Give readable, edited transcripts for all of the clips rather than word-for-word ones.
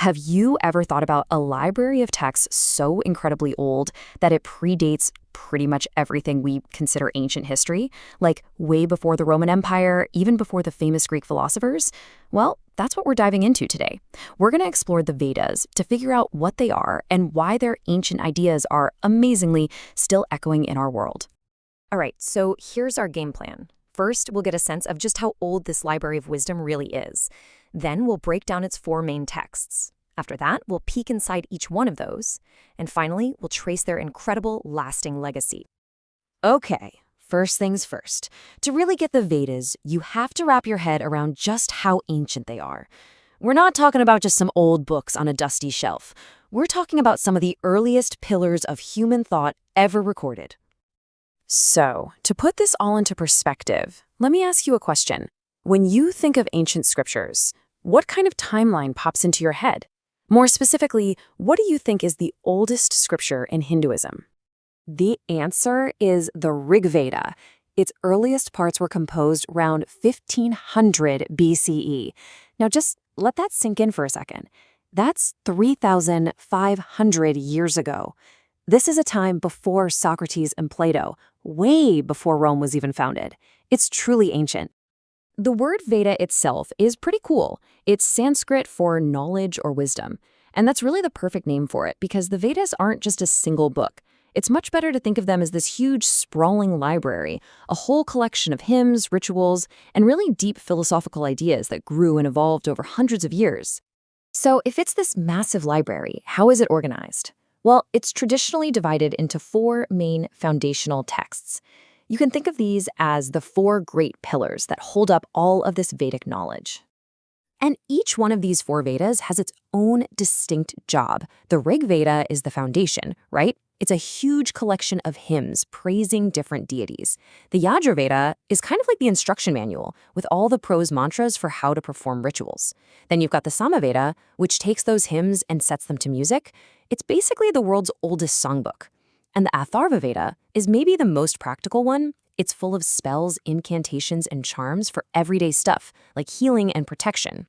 Have you ever thought about a library of texts so incredibly old that it predates pretty much everything we consider ancient history? Like way before the Roman Empire, even before the famous Greek philosophers? Well, that's what we're diving into today. We're going to explore the Vedas to figure out what they are and why their ancient ideas are amazingly still echoing in our world. All right, so here's our game plan. First, we'll get a sense of just how old this library of wisdom really is. Then we'll break down its 4 main texts. After that, we'll peek inside each one of those. And finally, we'll trace their incredible, lasting legacy. Okay, first things first. To really get the Vedas, you have to wrap your head around just how ancient they are. We're not talking about just some old books on a dusty shelf. We're talking about some of the earliest pillars of human thought ever recorded. So, to put this all into perspective, let me ask you a question. When you think of ancient scriptures, what kind of timeline pops into your head? More specifically, what do you think is the oldest scripture in Hinduism? The answer is the Rig Veda. Its earliest parts were composed around 1500 BCE. Now just let that sink in for a second. That's 3,500 years ago. This is a time before Socrates and Plato, way before Rome was even founded. It's truly ancient. The word Veda itself is pretty cool. It's Sanskrit for knowledge or wisdom. And that's really the perfect name for it because the Vedas aren't just a single book. It's much better to think of them as this huge, sprawling library, a whole collection of hymns, rituals, and really deep philosophical ideas that grew and evolved over hundreds of years. So if it's this massive library, how is it organized? Well, it's traditionally divided into 4 main foundational texts. You can think of these as the 4 great pillars that hold up all of this Vedic knowledge. And each one of these 4 Vedas has its own distinct job. The Rig Veda is the foundation, right? It's a huge collection of hymns praising different deities. The Yajur Veda is kind of like the instruction manual with all the prose mantras for how to perform rituals. Then you've got the Samaveda, which takes those hymns and sets them to music. It's basically the world's oldest songbook. And the Atharva Veda is maybe the most practical one. It's full of spells, incantations, and charms for everyday stuff, like healing and protection.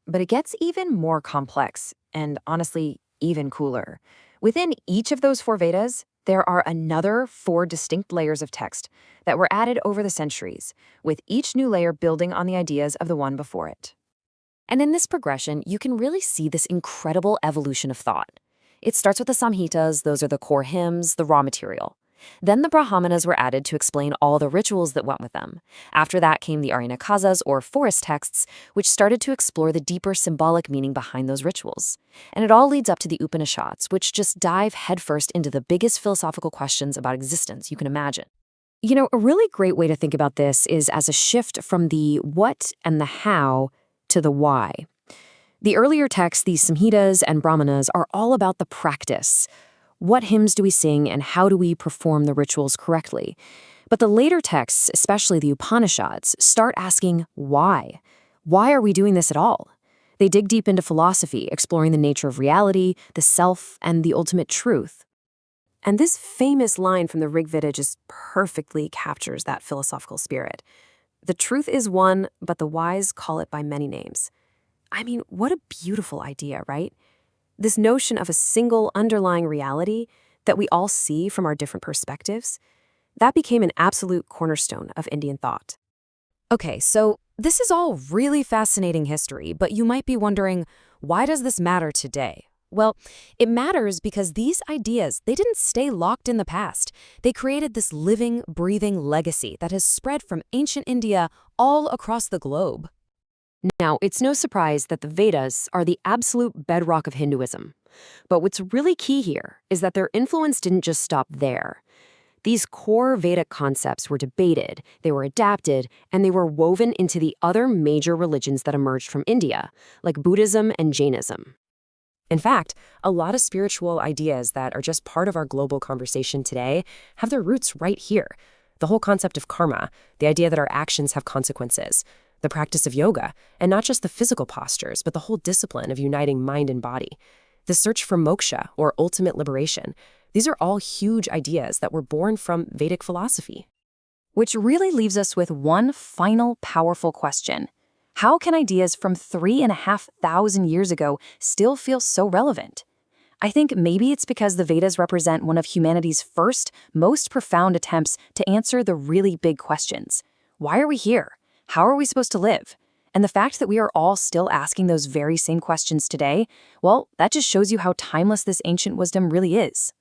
But it gets even more complex, and honestly, even cooler. Within each of those 4 Vedas, there are another 4 distinct layers of text that were added over the centuries, with each new layer building on the ideas of the one before it. And in this progression, you can really see this incredible evolution of thought. It starts with the Samhitas, those are the core hymns, the raw material. Then the Brahmanas were added to explain all the rituals that went with them. After that came the Aryanakazas, or forest texts, which started to explore the deeper symbolic meaning behind those rituals. And it all leads up to the Upanishads, which just dive headfirst into the biggest philosophical questions about existence you can imagine. You know, a really great way to think about this is as a shift from the what and the how to the why. The earlier texts, these Samhitas and Brahmanas, are all about the practice. What hymns do we sing and how do we perform the rituals correctly? But the later texts, especially the Upanishads, start asking why. Why are we doing this at all? They dig deep into philosophy, exploring the nature of reality, the self, and the ultimate truth. And this famous line from the Rig Veda just perfectly captures that philosophical spirit. The truth is one, but the wise call it by many names. I mean, what a beautiful idea, right? This notion of a single underlying reality that we all see from our different perspectives, that became an absolute cornerstone of Indian thought. Okay, so this is all really fascinating history, but you might be wondering, why does this matter today? Well, it matters because these ideas, they didn't stay locked in the past. They created this living, breathing legacy that has spread from ancient India all across the globe. Now, it's no surprise that the Vedas are the absolute bedrock of Hinduism. But what's really key here is that their influence didn't just stop there. These core Vedic concepts were debated, they were adapted, and they were woven into the other major religions that emerged from India, like Buddhism and Jainism. In fact, a lot of spiritual ideas that are just part of our global conversation today have their roots right here. The whole concept of karma, the idea that our actions have consequences, the practice of yoga, and not just the physical postures, but the whole discipline of uniting mind and body. The search for moksha, or ultimate liberation. These are all huge ideas that were born from Vedic philosophy. Which really leaves us with one final powerful question. How can ideas from 3,500 years ago still feel so relevant? I think maybe it's because the Vedas represent one of humanity's first, most profound attempts to answer the really big questions. Why are we here? How are we supposed to live? And the fact that we are all still asking those very same questions today, well, that just shows you how timeless this ancient wisdom really is.